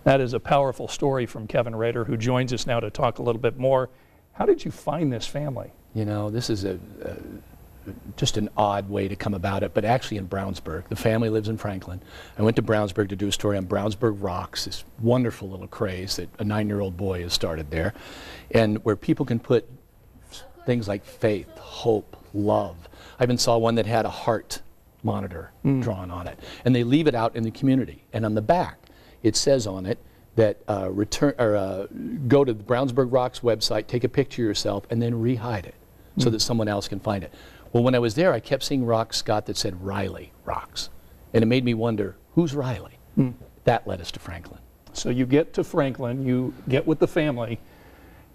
That is a powerful story from Kevin Rader, who joins us now to talk a little bit more. How did you find this family? You know, this is just an odd way to come about it, but actually in Brownsburg. The family lives in Franklin. I went to Brownsburg to do a story on Brownsburg Rocks, this wonderful little craze that a 9-year-old boy has started there, and where people can put things like faith, hope, love. I even saw one that had a heart monitor drawn on it, and they leave it out in the community. And on the back, it says on it that go to the Brownsburg Rocks website, take a picture of yourself, and then re-hide it so that someone else can find it. Well, when I was there, I kept seeing rocks, Scott, that said Riley Rocks. And it made me wonder, who's Riley? That led us to Franklin. So you get to Franklin, you get with the family,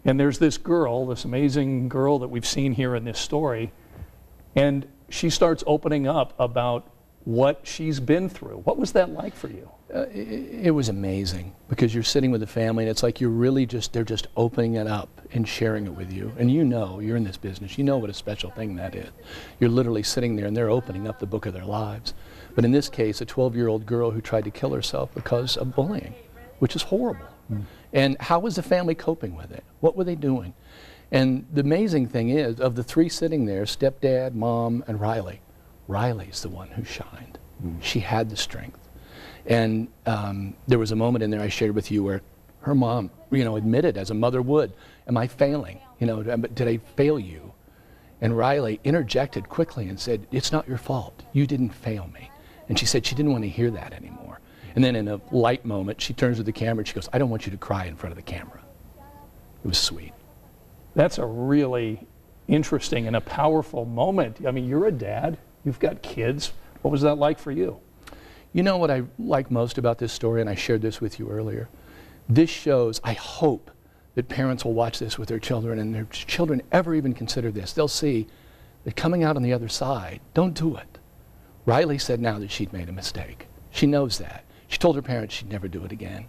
and there's this girl, this amazing girl that we've seen here in this story, and she starts opening up about what she's been through. What was that like for you? It was amazing, because you're sitting with the family and it's like you're really they're just opening it up and sharing it with you. And you know, you're in this business, you know what a special thing that is. You're literally sitting there and they're opening up the book of their lives. But in this case, a 12-year-old girl who tried to kill herself because of bullying, which is horrible. And how was the family coping with it? What were they doing? And the amazing thing is, of the three sitting there, stepdad, mom, and Riley's the one who shined. She had the strength. And there was a moment in there I shared with you where her mom, admitted, as a mother would, am I failing? Did I fail you? And Riley interjected quickly and said, it's not your fault. You didn't fail me. And she said she didn't want to hear that anymore. And then in a light moment, she turns to the camera and she goes, I don't want you to cry in front of the camera. It was sweet. That's a really interesting and a powerful moment. I mean, you're a dad. You've got kids. What was that like for you? You know what I like most about this story, and I shared this with you earlier? This shows, I hope, that parents will watch this with their children, and their children ever even consider this. They'll see that coming out on the other side, don't do it. Riley said now that she'd made a mistake. She knows that. She told her parents she'd never do it again.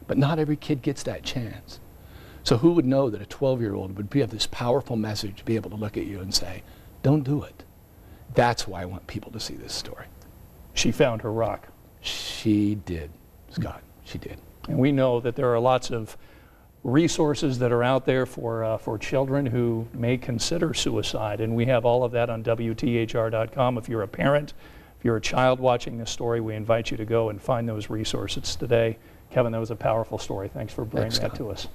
But not every kid gets that chance. So who would know that a 12-year-old would have this powerful message to be able to look at you and say, don't do it. That's why I want people to see this story. She found her rock. She did, Scott. She did. And we know that there are lots of resources that are out there for children who may consider suicide, and we have all of that on WTHR.com. If you're a parent, if you're a child watching this story, we invite you to go and find those resources today. Kevin, that was a powerful story. Thanks for bringing that to us.